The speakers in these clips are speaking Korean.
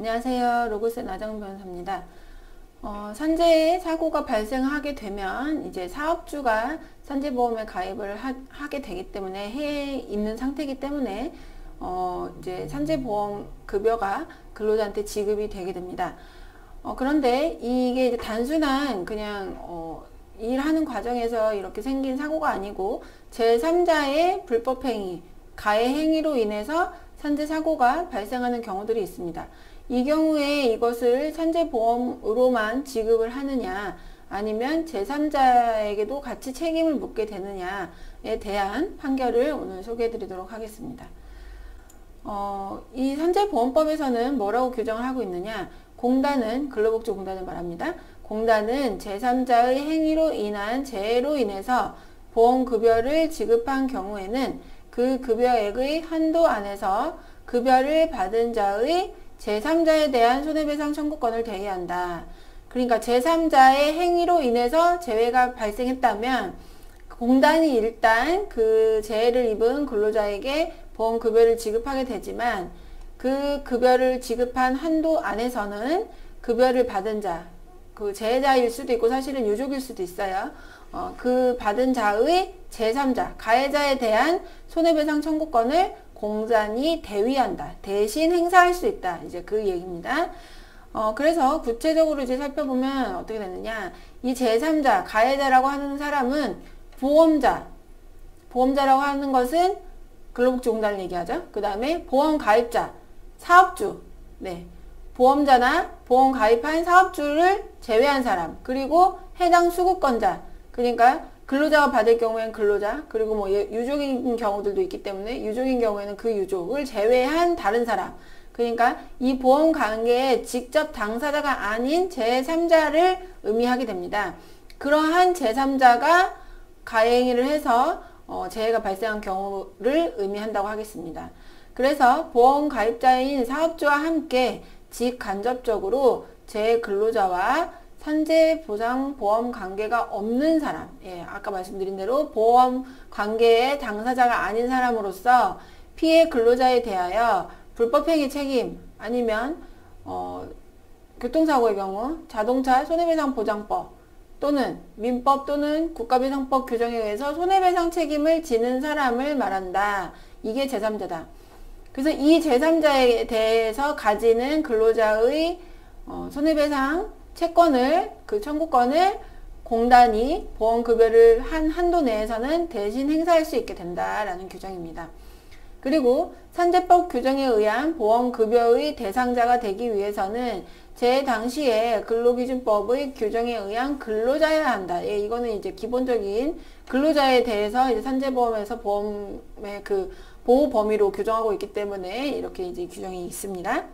안녕하세요. 로고스의 나정은 변호사입니다. 산재 사고가 발생하게 되면 이제 사업주가 산재보험에 가입을 하게 되기 때문에 해에 있는 상태이기 때문에 이제 산재보험 급여가 근로자한테 지급이 되게 됩니다. 그런데 이게 이제 단순한 그냥 일하는 과정에서 이렇게 생긴 사고가 아니고 제3자의 불법행위, 가해행위로 인해서 산재사고가 발생하는 경우들이 있습니다. 이 경우에 이것을 산재보험으로만 지급을 하느냐 아니면 제3자에게도 같이 책임을 묻게 되느냐에 대한 판결을 오늘 소개해 드리도록 하겠습니다. 이 산재보험법에서는 뭐라고 규정을 하고 있느냐, 공단은, 근로복지공단을 말합니다. 공단은 제3자의 행위로 인한 재해로 인해서 보험급여를 지급한 경우에는 그 급여액의 한도 안에서 급여를 받은 자의 제3자에 대한 손해배상 청구권을 대의한다. 그러니까 제3자의 행위로 인해서 재해가 발생했다면 공단이 일단 그 재해를 입은 근로자에게 보험급여를 지급하게 되지만 그 급여를 지급한 한도 안에서는 급여를 받은 자, 그 재해자일 수도 있고 사실은 유족일 수도 있어요. 그 받은 자의 제3자, 가해자에 대한 손해배상 청구권을 공단이 대위한다. 대신 행사할 수 있다. 이제 그 얘기입니다. 그래서 구체적으로 이제 살펴보면 어떻게 되느냐. 이 제3자, 가해자라고 하는 사람은 보험자라고 하는 것은 근로복지공단을 얘기하죠. 그 다음에 보험가입자, 사업주, 네. 보험자나 보험 가입한 사업주를 제외한 사람, 그리고 해당 수급권자, 그러니까 근로자가 받을 경우에는 근로자, 그리고 뭐 유족인 경우들도 있기 때문에 유족인 경우에는 그 유족을 제외한 다른 사람, 그러니까 이 보험 관계의 직접 당사자가 아닌 제3자를 의미하게 됩니다. 그러한 제3자가 가해행위를 해서 재해가 발생한 경우를 의미한다고 하겠습니다. 그래서 보험 가입자인 사업주와 함께 직간접적으로 재근로자와 산재보상보험 관계가 없는 사람, 아까 말씀드린 대로 보험 관계의 당사자가 아닌 사람으로서 피해 근로자에 대하여 불법행위 책임 아니면 교통사고의 경우 자동차 손해배상보장법 또는 민법 또는 국가배상법 규정에 의해서 손해배상 책임을 지는 사람을 말한다. 이게 제3자다. 그래서 이 제3자에 대해서 가지는 근로자의 손해배상 채권을, 그 청구권을 공단이 보험급여를 한 한도 내에서는 대신 행사할 수 있게 된다라는 규정입니다. 그리고 산재법 규정에 의한 보험급여의 대상자가 되기 위해서는 제 당시에 근로기준법의 규정에 의한 근로자여야 한다. 이거는 이제 기본적인 근로자에 대해서 이제 산재보험에서 보험의 그 보호 범위로 규정하고 있기 때문에 이렇게 이제 규정이 있습니다.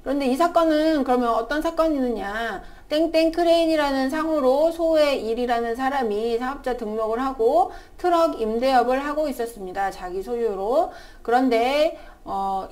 그런데 이 사건은 그러면 어떤 사건이느냐, 땡땡 크레인이라는 상호로 소의1이라는 사람이 사업자 등록을 하고 트럭 임대업을 하고 있었습니다. 자기 소유로. 그런데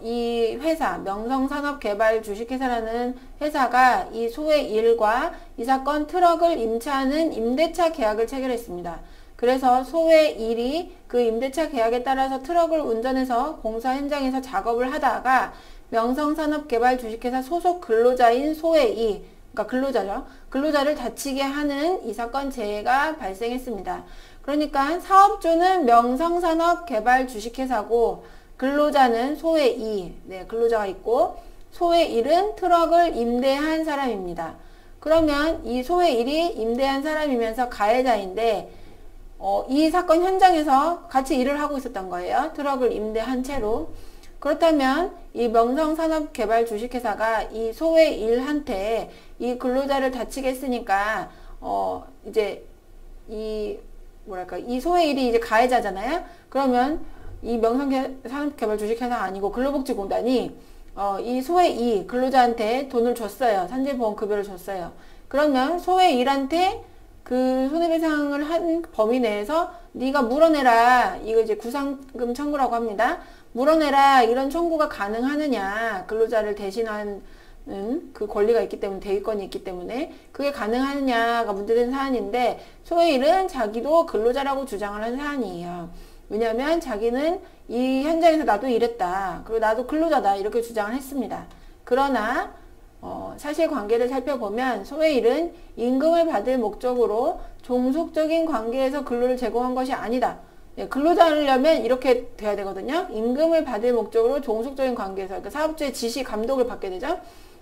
이 회사, 명성산업개발 주식회사라는 회사가 이 소의1과 이 사건 트럭을 임차하는 임대차 계약을 체결했습니다. 그래서 소의1이 그 임대차 계약에 따라서 트럭을 운전해서 공사 현장에서 작업을 하다가 명성산업개발 주식회사 소속 근로자인 소의2, 그러니까 근로자죠. 근로자를 다치게 하는 이 사건 재해가 발생했습니다. 그러니까 사업주는 명성산업개발 주식회사고 근로자는 소의2, 네, 근로자가 있고 소의1은 트럭을 임대한 사람입니다. 그러면 이 소의1이 임대한 사람이면서 가해자인데 이 사건 현장에서 같이 일을 하고 있었던 거예요. 트럭을 임대한 채로. 그렇다면 이 명성산업개발 주식회사가 이 소의1한테 이 근로자를 다치게 했으니까 이제 이 소의1이 이제 가해자잖아요. 그러면 이 명성산업개발 주식회사가 아니고 근로복지공단이 이 소의2 근로자한테 돈을 줬어요. 산재보험 급여를 줬어요. 그러면 소의1한테 그 손해배상을 한 범위 내에서 네가 물어내라. 이거 이제 구상금 청구라고 합니다. 물어내라. 이런 청구가 가능하느냐. 근로자를 대신하는 그 권리가 있기 때문에, 대위권이 있기 때문에 그게 가능하느냐가 문제된 사안인데 소의1은 자기도 근로자라고 주장을 한 사안이에요. 왜냐하면 자기는 이 현장에서 나도 일했다. 그리고 나도 근로자다. 이렇게 주장을 했습니다. 그러나 사실관계를 살펴보면 소의 일은 임금을 받을 목적으로 종속적인 관계에서 근로를 제공한 것이 아니다. 예, 근로자려면 이렇게 돼야 되거든요. 임금을 받을 목적으로 종속적인 관계에서, 그러니까 사업주의 지시, 감독을 받게 되죠.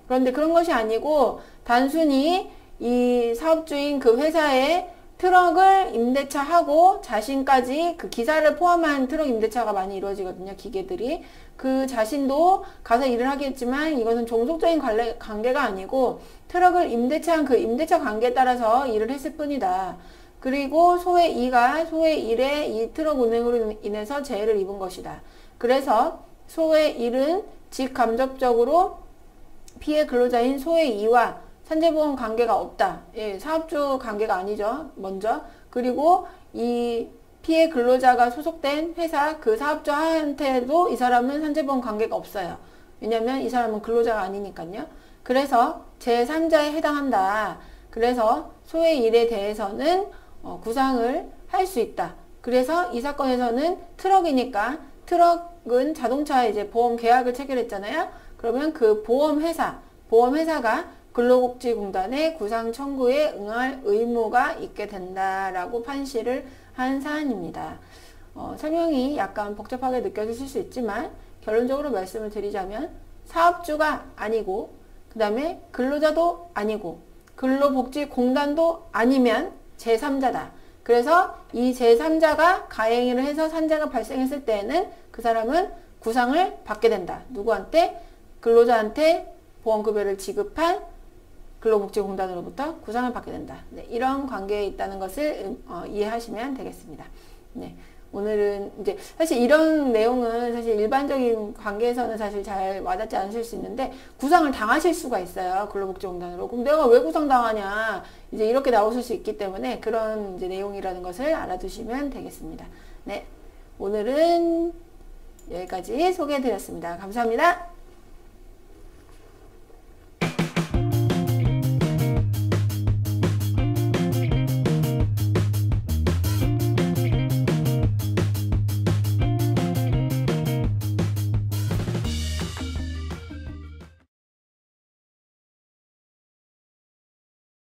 그런데 그런 것이 아니고 단순히 이 사업주인 그 회사에 트럭을 임대차하고 자신까지 그 기사를 포함한 트럭 임대차가 많이 이루어지거든요. 기계들이. 그 자신도 가서 일을 하겠지만 이것은 종속적인 관계가 아니고 트럭을 임대차한 그 임대차 관계에 따라서 일을 했을 뿐이다. 그리고 소의 2가 소의 1의 이 트럭 운행으로 인해서 재해를 입은 것이다. 그래서 소의 1은 직간접적으로 피해 근로자인 소의 2와 산재보험 관계가 없다. 예, 사업주 관계가 아니죠. 먼저. 그리고 이 피해 근로자가 소속된 회사 그 사업주한테도 이 사람은 산재보험 관계가 없어요. 왜냐면 이 사람은 근로자가 아니니까요. 그래서 제3자에 해당한다. 그래서 소의 일에 대해서는 구상을 할 수 있다. 그래서 이 사건에서는 트럭이니까 트럭은 자동차 이제 보험 계약을 체결했잖아요. 그러면 그 보험회사가 근로복지공단의 구상 청구에 응할 의무가 있게 된다라고 판시를 한 사안입니다. 설명이 약간 복잡하게 느껴지실 수 있지만 결론적으로 말씀을 드리자면 사업주가 아니고 그 다음에 근로자도 아니고 근로복지공단도 아니면 제3자다. 그래서 이 제3자가 가행위를 해서 산재가 발생했을 때에는 그 사람은 구상을 받게 된다. 누구한테? 근로자한테 보험급여를 지급한 근로복지공단으로부터 구상을 받게 된다. 네, 이런 관계에 있다는 것을 이해하시면 되겠습니다. 네, 오늘은 이제 사실 이런 내용은 사실 일반적인 관계에서는 사실 잘 와닿지 않으실 수 있는데 구상을 당하실 수가 있어요. 근로복지공단으로. 그럼 내가 왜 구상당하냐? 이제 이렇게 나오실 수 있기 때문에 그런 이제 내용이라는 것을 알아두시면 되겠습니다. 네, 오늘은 여기까지 소개해 드렸습니다. 감사합니다.